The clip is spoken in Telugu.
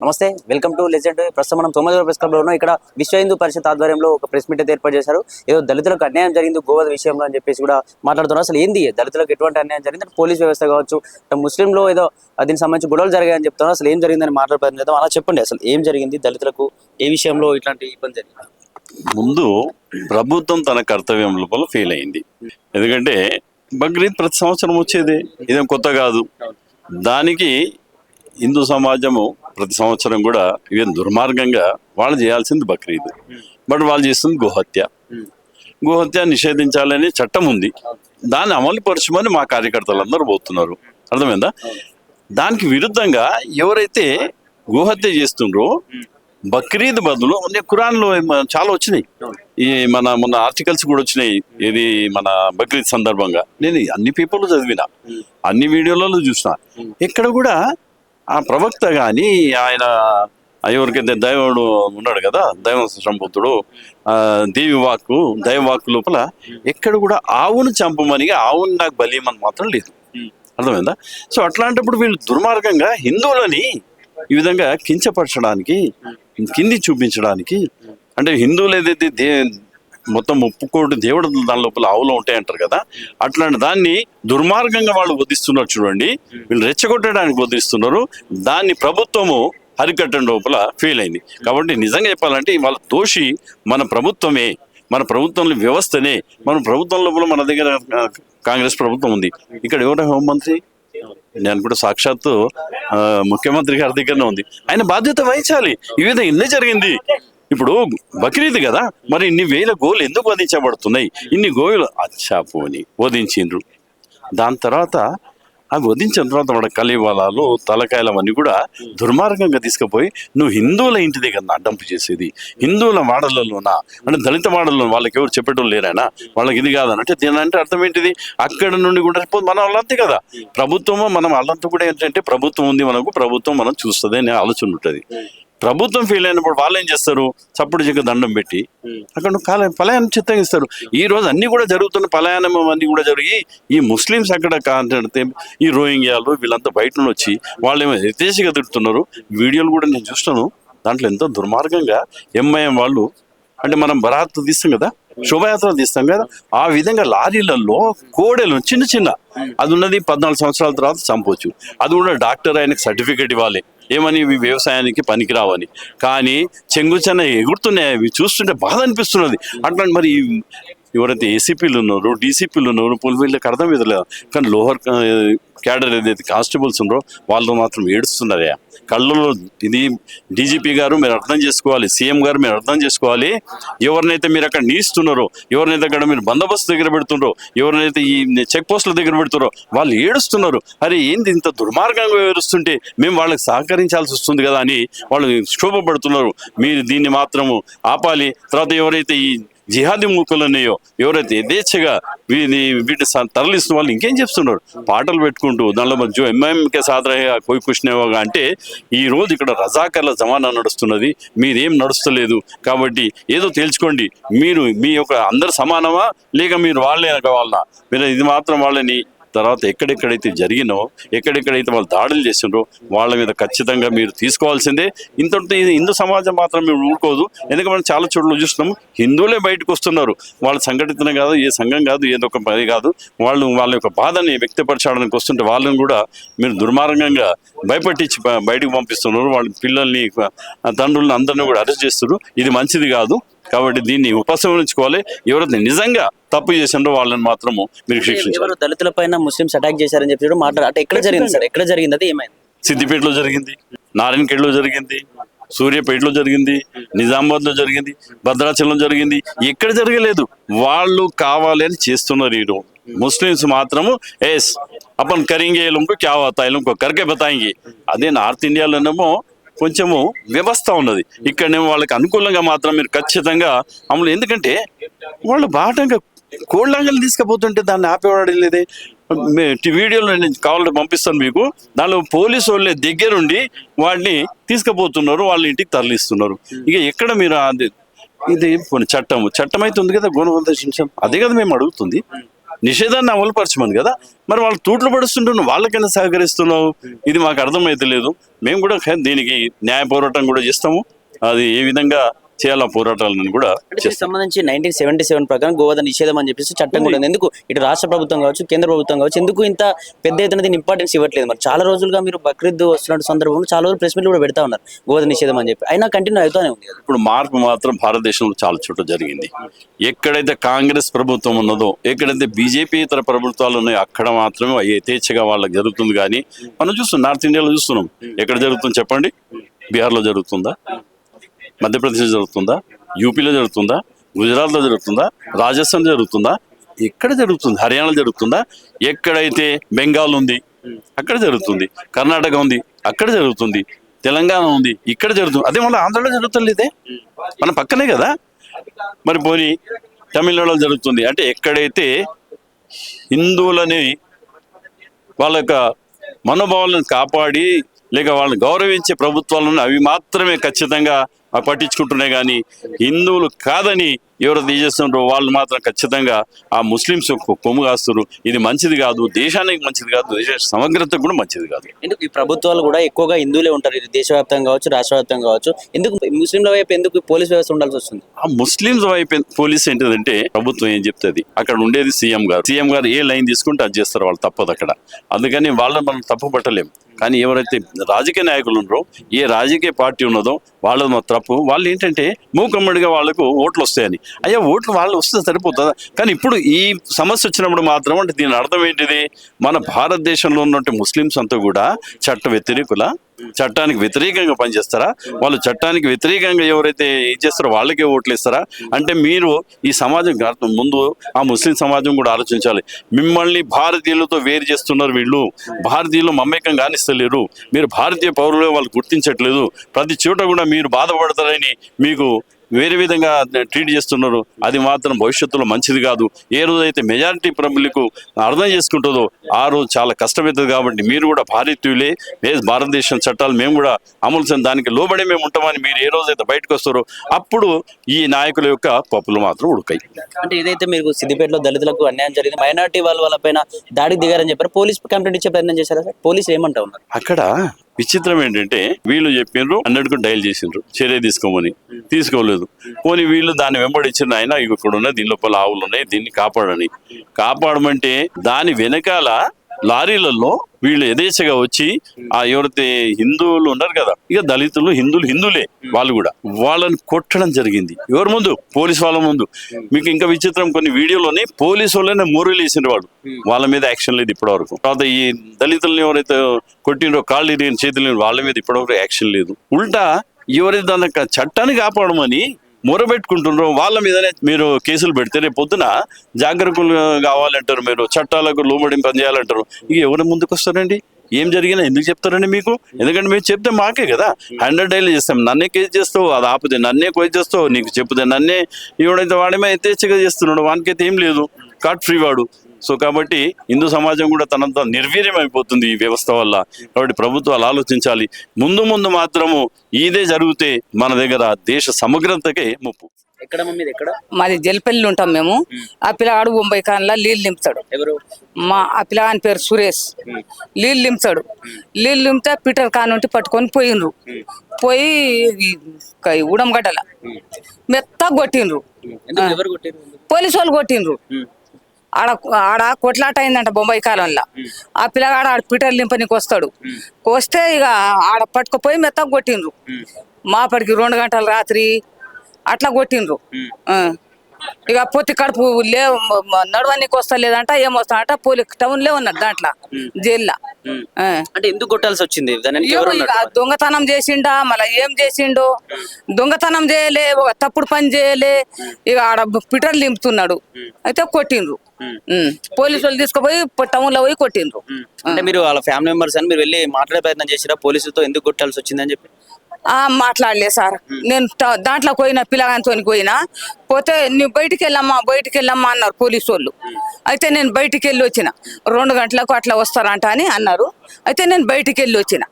నమస్తే, వెల్కమ్ టు లెజెండ్. ప్రస్తుతం మనం 9వ ప్రెస్ క్లబ్ లో ఉన్నాం. ఇక్కడ విశ్వ హిందూ పరిషత్ ఆధ్వర్యంలో ఒక ప్రెస్ మీట్ అయితే ఏర్పాటు చేశారు. ఏదో దళితులకు అన్యాయం జరిగింది గోవధ విషయంలో అని చెప్పేసి కూడా మాట్లాడుతున్నారు. అసలు ఏంది దళితులకు ఎటువంటి అన్యాయం జరిగింది, పోలీస్ వ్యవస్థ కావచ్చు, ముస్లింలో ఏదో దీనికి సంబంధించి గొడవలు జరిగాయని చెప్తున్నారు. అసలు ఏం జరిగిందని మాట్లాడే చేద్దాం. అలా చెప్పండి, అసలు ఏం జరిగింది, దళితులకు ఏ విషయంలో ఇట్లాంటి ఇబ్బంది జరిగింది? ముందు ప్రభుత్వం తన కర్తవ్యం లోపల ఫెయిల్ అయింది. ఎందుకంటే బక్రీద్ ప్రతి సంవత్సరం వచ్చేది, ఇదేం కొత్త కాదు. దానికి హిందూ సమాజము ప్రతి సంవత్సరం కూడా ఇవేం దుర్మార్గంగా వాళ్ళు చేయాల్సింది బక్రీద్, బట్ వాళ్ళు చేస్తుంది గోహత్య నిషేధించాలని చట్టం ఉంది. దాన్ని అమలు పరచమని మా కార్యకర్తలందరూ పోతున్నారు. అర్థమైందా? దానికి విరుద్ధంగా ఎవరైతే గోహత్య చేస్తుండ్రో బక్రీద్ బదులు ఖురాన్లో చాలా వచ్చినాయి. ఈ మొన్న ఆర్టికల్స్ కూడా వచ్చినాయి. ఇది మన బక్రీద్ సందర్భంగా నేను అన్ని పేపర్లు చదివిన, అన్ని వీడియోలలో చూసిన. ఇక్కడ కూడా ఆ ప్రవక్త కానీ ఆయన ఎవరికైతే దైవుడు ఉన్నాడు కదా, దైవ సంబుద్ధుడు, దైవవాక్కు లోపల ఎక్కడ కూడా ఆవును చంపమని, ఆవును నాకు బలీమని మాత్రం లేదు. అర్థమైందా? సో అట్లాంటప్పుడు వీళ్ళు దుర్మార్గంగా హిందువులని ఈ విధంగా కించపరచడానికి, కింది చూపించడానికి, అంటే హిందువులు ఏదైతే మొత్తం 30 కోటి దేవుడు దాని లోపల ఆవులో ఉంటాయంటారు కదా, అట్లాంటి దాన్ని దుర్మార్గంగా వాళ్ళు వధిస్తున్నారు. చూడండి, వీళ్ళు రెచ్చగొట్టడానికి వధిస్తున్నారు. దాన్ని ప్రభుత్వము అరికట్టడం లోపల ఫెయిల్ అయింది. కాబట్టి నిజంగా చెప్పాలంటే వాళ్ళ దోషి మన ప్రభుత్వమే, మన ప్రభుత్వంలో వ్యవస్థనే. మన ప్రభుత్వం లోపల మన దగ్గర కాంగ్రెస్ ప్రభుత్వం ఉంది. ఇక్కడ ఎవరైనా హోంమంత్రి, నేను కూడా సాక్షాత్తు ముఖ్యమంత్రి గారి దగ్గరనే ఉంది. ఆయన బాధ్యత వహించాలి. ఈ విధంగా ఇన్ని జరిగింది. ఇప్పుడు బక్రీద్ కదా, మరి ఇన్ని వేల గోలు ఎందుకు వధించబడుతున్నాయి? ఇన్ని గోవులు అచ్చాపోని వధించిండ్రు. దాని తర్వాత అవి వధించిన తర్వాత వాడ కలివాలాలు, తలకాయలు అవన్నీ కూడా దుర్మార్గంగా తీసుకుపోయి నువ్వు హిందువుల ఇంటి దగ్గర అడ్డంపు చేసేది, హిందువుల వాడలలోనా అంటే దళిత వాడల్లో వాళ్ళకి ఎవరు చెప్పడం లేరైనా, వాళ్ళకి ఇది కాదనంటే దీని అంటే అర్థం ఏంటిది? అక్కడ నుండి కూడా మన వాళ్ళంతే కదా, ప్రభుత్వము మనం వాళ్ళంతా కూడా ఏంటంటే ప్రభుత్వం ఉంది మనకు, ప్రభుత్వం మనం చూస్తుంది అనే ఆలోచన ఉంటుంది. ప్రభుత్వం ఫెయిల్ అయినప్పుడు వాళ్ళు ఏం చేస్తారు? చప్పుడు చెక్క దండం పెట్టి అక్కడ పలాయనం చిత్తగిస్తారు. ఈ రోజు అన్ని కూడా జరుగుతున్న పలాయనం అన్ని కూడా జరిగి ఈ ముస్లిమ్స్ అక్కడ కాంటే ఈ రోహింగ్యాలు వీళ్ళంతా బయట నుంచి వచ్చి వాళ్ళు ఏమో యథేచ్ఛగా తిడుతున్నారు. వీడియోలు కూడా నేను చూస్తాను. దాంట్లో ఎంతో దుర్మార్గంగా ఎంఐఎం వాళ్ళు, అంటే మనం బరాత్ తీస్తాం కదా, శోభయాత్ర తీస్తాం కదా, ఆ విధంగా లారీలలో కోడెలు చిన్న అది ఉన్నది 14 సంవత్సరాల తర్వాత చంపవచ్చు. అది కూడా డాక్టర్ ఆయనకు సర్టిఫికేట్ ఇవ్వాలి, ఏమని ఇవి వ్యవసాయానికి పనికిరావని. కానీ చెంగుచన్న ఎగురుతున్నాయి. అవి చూస్తుంటే బాధ అనిపిస్తున్నది. అట్లా మరి ఎవరైతే ఏసీపీలు ఉన్నారో, డీసీపీలు ఉన్నారో, వీళ్ళకి అర్థం ఎదురలేదు. కానీ లోవర్ క్యాడర్ ఏదైతే కానిస్టేబుల్స్ ఉన్నారో వాళ్ళు మాత్రం ఏడుస్తున్నారయ్యా కళ్ళలో. ఇది డీజీపీ గారు మీరు అర్థం చేసుకోవాలి, సీఎం గారు మీరు అర్థం చేసుకోవాలి. ఎవరినైతే మీరు అక్కడ నీస్తున్నారో, ఎవరినైతే అక్కడ మీరు బందోబస్తు దగ్గర పెడుతున్నారో, ఎవరినైతే ఈ చెక్ పోస్టుల దగ్గర పెడుతున్నారో వాళ్ళు ఏడుస్తున్నారు. అరే ఏంది ఇంత దుర్మార్గంగా ఏడుస్తుంటే మేము వాళ్ళకి సహకరించాల్సి వస్తుంది కదా అని వాళ్ళు క్షోభపడుతున్నారు. మీరు దీన్ని మాత్రము ఆపాలి. తర్వాత ఎవరైతే ఈ జిహాదీ మూకులు ఉన్నాయో, ఎవరైతే యథేచ్ఛగా వీటిని తరలిస్తున్న వాళ్ళు ఇంకేం చేస్తున్నారు? పాటలు పెట్టుకుంటూ దానిలో మధ్య ఎంఐఎంకే సాదరగా కోయి కుష్నేవగా అంటే ఈ రోజు ఇక్కడ రజాకర్ల జమానా నడుస్తున్నది, మీరేం నడుస్తలేదు. కాబట్టి ఏదో తేల్చుకోండి, మీరు మీ యొక్క అందరు సమానమా లేక మీరు వాళ్ళే కావాలన్నా? మీరు ఇది మాత్రం వాళ్ళని తర్వాత ఎక్కడెక్కడైతే జరిగినో, ఎక్కడెక్కడైతే వాళ్ళు దాడులు చేసిండ్రో వాళ్ళ మీద ఖచ్చితంగా మీరు తీసుకోవాల్సిందే. ఇంతటి హిందూ సమాజం మాత్రం మేము ఊరుకోదు. ఎందుకంటే మనం చాలా చోట్ల చూస్తున్నాము, హిందువులే బయటకు వస్తున్నారు. వాళ్ళ సంఘటిత కాదు, ఏ సంఘం కాదు, ఏదో ఒక పని కాదు, వాళ్ళు వాళ్ళ యొక్క బాధని వ్యక్తపరచడానికి వస్తుంటే వాళ్ళని కూడా మీరు దుర్మార్గంగా భయపట్టించి బయటకు పంపిస్తున్నారు. వాళ్ళ పిల్లల్ని, తండ్రులను అందరినీ కూడా అరెస్ట్ చేస్తున్నారు. ఇది మంచిది కాదు. కాబట్టి దీన్ని ఉపసంహరించుకోవాలి. ఎవరైతే నిజంగా తప్పు చేసిండ్రో వాళ్ళని మాత్రము మీరు శిక్షించారు. దళితుల పైన ముస్లిమ్స్ అటాక్ చేశారని చెప్పి మాట్లాడారు. అంటే ఎక్కడ జరిగింది సార్? ఎక్కడ జరిగింది? అది ఏమైంది? సిద్దిపేటలో జరిగింది, నారాయణఖేడ్లో జరిగింది, సూర్యాపేటలో జరిగింది, నిజామాబాద్లో జరిగింది, భద్రాచలంలో జరిగింది. ఎక్కడ జరగలేదు. వాళ్ళు కావాలి అని చేస్తున్నారు. ఈ ముస్లిమ్స్ మాత్రము ఎస్ అపన్ కరింగే లుంకు క్యా హోతా హై లుంకు కర్కే బతాయింగే. అదే నార్త్ ఇండియాలోనేమో కొంచెము వ్యవస్థ ఉన్నది. ఇక్కడనేమో వాళ్ళకి అనుకూలంగా మాత్రం మీరు ఖచ్చితంగా అమలు. ఎందుకంటే వాళ్ళు బాటంగా కోళ్ళంగలు తీసుకుపోతుంటే దాన్ని ఆపేవాడు లేదే. వీడియోలో నేను కావాలంటే పంపిస్తాను మీకు. దానిలో పోలీసు వాళ్ళే దగ్గరుండి వాడిని తీసుకుపోతున్నారు, వాళ్ళ ఇంటికి తరలిస్తున్నారు. ఇక ఎక్కడ మీరు ఇది చట్టం అయితే ఉంది కదా, గోనవంత శిక్షం, అదే కదా మేము అడుగుతుంది. నిషేధాన్ని అమలుపరచమని కదా. మరి వాళ్ళు తూట్లు పడుస్తుంటున్నావు, వాళ్ళకైనా సహకరిస్తున్నావు, ఇది మాకు అర్థమైతే లేదు. మేము కూడా దీనికి న్యాయ పోరాటం కూడా చేస్తాము. అది ఏ విధంగా చేయాల పోరాటాలను కూడా దీనికి సంబంధించి 1977 ప్రకారం గోవధ నిషేధం అని చెప్పేసి చట్టం కూడా ఉంది. ఎందుకు ఇటు రాష్ట్ర ప్రభుత్వం కావచ్చు, కేంద్ర ప్రభుత్వం కావచ్చు, ఎందుకు ఇంత పెద్ద ఎత్తున దీని ఇంపార్టెన్స్ ఇవ్వట్లేదు? మరి చాలా రోజులుగా మీరు బక్రీద్ వస్తున్న సందర్భంలో చాలా రోజులు ప్రెస్ మీట్లు కూడా పెడతా ఉన్నారు గోవధ నిషేధం అని చెప్పి, అయినా కంటిన్యూ అవుతానే ఉంది. ఇప్పుడు మార్పు మాత్రం భారతదేశంలో చాలా చోట్ల జరిగింది. ఎక్కడైతే కాంగ్రెస్ ప్రభుత్వం ఉన్నదో, ఎక్కడైతే బీజేపీ ఇతర ప్రభుత్వాలు ఉన్నాయో అక్కడ మాత్రమే యథేచ్ఛగా వాళ్ళకి జరుగుతుంది. కానీ మనం చూస్తున్నాం, నార్త్ ఇండియాలో చూస్తున్నాం. ఎక్కడ జరుగుతుంది చెప్పండి? బీహార్లో జరుగుతుందా? మధ్యప్రదేశ్ జరుగుతుందా? యూపీలో జరుగుతుందా? గుజరాత్లో జరుగుతుందా? రాజస్థాన్ జరుగుతుందా? ఎక్కడ జరుగుతుంది? హర్యానా జరుగుతుందా? ఎక్కడైతే బెంగాల్ ఉంది అక్కడ జరుగుతుంది, కర్ణాటక ఉంది అక్కడ జరుగుతుంది, తెలంగాణ ఉంది ఇక్కడ జరుగుతుంది. అదే మన ఆంధ్రలో జరుగుతలేదే, మన పక్కనే కదా. మరి పోనీ తమిళనాడులో జరుగుతుంది అంటే ఎక్కడైతే హిందువులని వాళ్ళ యొక్క మనోభావాలను కాపాడి లేక వాళ్ళని గౌరవించే ప్రభుత్వాలను అవి మాత్రమే ఖచ్చితంగా పట్టించుకుంటున్నాయి. కానీ హిందువులు కాదని ఎవరు తీసేస్తుంటారో వాళ్ళు మాత్రం ఖచ్చితంగా ఆ ముస్లింస్ కొమ్ము కాస్తున్నారు. ఇది మంచిది కాదు, దేశానికి మంచిది కాదు, దేశ సమగ్రతకు కూడా మంచిది కాదు. ఎందుకు ఈ ప్రభుత్వాలు కూడా ఎక్కువగా హిందువులే ఉంటారు, ఇది దేశవ్యాప్తంగా కావచ్చు, రాష్ట్ర వ్యాప్తంగా కావచ్చు, ఎందుకు ముస్లింల వైపు ఎందుకు పోలీస్ వ్యవస్థ ఉండాల్సి వస్తుంది? ఆ ముస్లింస్ వైపు పోలీస్ ఏంటిదంటే ప్రభుత్వం ఏం చెప్తుంది, అక్కడ ఉండేది సీఎం గారు ఏ లైన్ తీసుకుంటే అది చేస్తారు, వాళ్ళు తప్పదు అక్కడ. అందుకని వాళ్ళని మనం తప్పు పట్టలేం. కానీ ఎవరైతే రాజకీయ నాయకులు ఉన్నారో, ఏ రాజకీయ పార్టీ ఉన్నదో వాళ్ళది మా తప్పు. వాళ్ళు ఏంటంటే మూకమ్మడిగా వాళ్ళకు ఓట్లు వస్తాయని, అయ్యా ఓట్లు వాళ్ళు వస్తే సరిపోతుందా? కానీ ఇప్పుడు ఈ సమస్య వచ్చినప్పుడు మాత్రం అంటే దీని అర్థం ఏంటిది, మన భారతదేశంలో ఉన్నటువంటి ముస్లింస్ అంతా కూడా చట్ట వ్యతిరేకుల, చట్టానికి వ్యతిరేకంగా పనిచేస్తారా? వాళ్ళు చట్టానికి వ్యతిరేకంగా ఎవరైతే ఏం చేస్తారో వాళ్ళకే ఓట్లు ఇస్తారా? అంటే మీరు ఈ సమాజం ముందు ఆ ముస్లిం సమాజం కూడా ఆలోచించాలి. మిమ్మల్ని భారతీయులతో వేరు చేస్తున్నారు వీళ్ళు, భారతీయులు మమేకం కానిస్తలేరు, మీరు భారతీయ పౌరులు వాళ్ళు గుర్తించట్లేదు, ప్రతి చోట కూడా మీరు బాధపడతారని మీకు వేరే విధంగా ట్రీట్ చేస్తున్నారు. అది మాత్రం భవిష్యత్తులో మంచిది కాదు. ఏ రోజైతే మెజారిటీ పబ్లిక్ అర్థం చేసుకుంటుందో ఆ రోజు చాలా కష్టమవుతుంది. కాబట్టి మీరు కూడా భారతీయులే, భారతదేశం చట్టాలు మేము కూడా అమలు చేసిన దానికి లోబడి మేము ఉంటామని మీరు ఏ రోజైతే బయటకు వస్తారో అప్పుడు ఈ నాయకుల యొక్క పప్పులు మాత్రం ఉడకాయి. అంటే ఏదైతే మీరు సిద్దిపేటలో దళితులకు అన్యాయం జరిగింది, మైనార్టీ వాళ్ళపైన దాడికి దిగారని చెప్పారు, పోలీస్ కంప్లైంట్ ఇచ్చే ప్రయత్నం చేశారా సార్? పోలీసులు ఏమంటా ఉన్నారు? అక్కడ విచిత్రం ఏంటంటే వీళ్ళు చెప్పిండ్రు 100కు డైల్ చేసిండ్రు చర్య తీసుకోమని, తీసుకోలేదు. పోనీ వీళ్ళు దాన్ని వెంబడించిన ఆయన ఇక్కడ ఉన్న దీని లోపల ఆవులు ఉన్నాయి, దీన్ని కాపాడమంటే దాని వెనకాల లారీలలో వీళ్ళు యథేచ్ఛగా వచ్చి ఆ ఎవరైతే హిందువులు ఉన్నారు కదా, ఇక దళితులు హిందువులే వాళ్ళు కూడా వాళ్ళని కొట్టడం జరిగింది. ఎవరి ముందు? పోలీస్ వాళ్ళ ముందు. మీకు ఇంకా విచిత్రం, కొన్ని వీడియోలోని పోలీసు వాళ్ళనే మూరలు వేసిన వాడు, వాళ్ళ మీద యాక్షన్ లేదు ఇప్పటి వరకు. తర్వాత ఈ దళితులను ఎవరైతే కొట్టినో కాళ్ళు ఇరిగిన చేతులు వాళ్ళ మీద ఇప్పటివరకు యాక్షన్ లేదు. ఉల్టా ఎవరైతే దానికి చట్టాన్ని కాపాడమని మొరబెట్టుకుంటున్నారో వాళ్ళ మీదనే మీరు కేసులు పెడితే రేపు పొద్దున జాగ్రత్తలు కావాలంటారు, మీరు చట్టాలకు లోబడి పనిచేయాలంటారు. ఇక ఎవరి ముందుకు వస్తారండి? ఏం జరిగినా ఎందుకు చెప్తారండి మీకు? ఎందుకంటే మేము చెప్తే మాకే కదా 100 డైలీ చేస్తాం. నన్నే కేసు చేస్తావు, అది ఆపితే నన్నే కేసు చేస్తావు, నీకు చెప్తే నన్నే ఎవడైతే వాడేమో యథేచ్ఛగా చేస్తున్నాడు, వానికైతే ఏం లేదు, కట్ ఫ్రీ వాడు. సో కాబట్టి హిందూ సమాజం కూడా తనంతా నిర్వీర్యం అయిపోతుంది ఈ వ్యవస్థ వల్ల. కాబట్టి ప్రభుత్వాలు ఆలోచించాలి. ముందు మాత్రము ఇదే జరిగితే మన దగ్గర దేశ సమగ్రతకే ముప్పు. మాది జల్పల్లి ఉంటాం మేము. ఆ పిల్లగాడు 90 కాన్లా నీళ్ళు నింపుతాడు. ఆ పిల్లగాని పేరు సురేష్. నీళ్ళు నింపితే పీటర్ కాన్ ఉంటే పట్టుకొని పోయినరు. పోయి ఉడంగడ్డల మెత్త కొట్టిండ్రు, పోలీసు వాళ్ళు కొట్టిండ్రు. ఆడ కొట్లాట అయిందంట బొంబాయి కాలంలో. ఆ పిల్లగాడు ఆడ పీటర్ నింపనికి వస్తాడు. వస్తే ఇక ఆడ పట్టుకుపోయి మెత్తగా కొట్టిండ్రు. మాపడికి 2 గంటల రాత్రి అట్లా కొట్టిండ్రు. ఇక పొత్తి కడుపు నడవనికి వస్తలేదంట, ఏమొస్తాడంట, టౌన్ లో ఉన్నాడు దాంట్లో జైల్లో. అంటే ఎందుకు కొట్టాల్సి వచ్చింది? ఇక దొంగతనం చేసిండా, మళ్ళీ ఏం చేసిండో, దొంగతనం చేయలే, ఒక తప్పుడు పని చేయలే, ఇక ఆడ పిటర్లు నింపుతున్నాడు. అయితే కొట్టిండ్రు. పోలీసు వాళ్ళు తీసుకుపోయి టౌన్ లో పోయి కొట్టిండ్రు. అంటే మీరు వాళ్ళ ఫ్యామిలీ మెంబర్స్ అని మీరు వెళ్ళి మాట్లాడే ప్రయత్నం చేసిరా పోలీసులతో, ఎందుకు కొట్టాల్సి వచ్చిందని చెప్పి? మాట్లాడలే సార్. నేను దాంట్లో పోయినా, పిల్లగానితో పోతే నువ్వు బయటికి వెళ్ళమ్మా అన్నారు పోలీసు వాళ్ళు. అయితే నేను బయటికి వెళ్ళి వచ్చిన. 2 గంటలకు అట్లా వస్తారంట అని అన్నారు. అయితే నేను బయటికి వెళ్ళి వచ్చిన.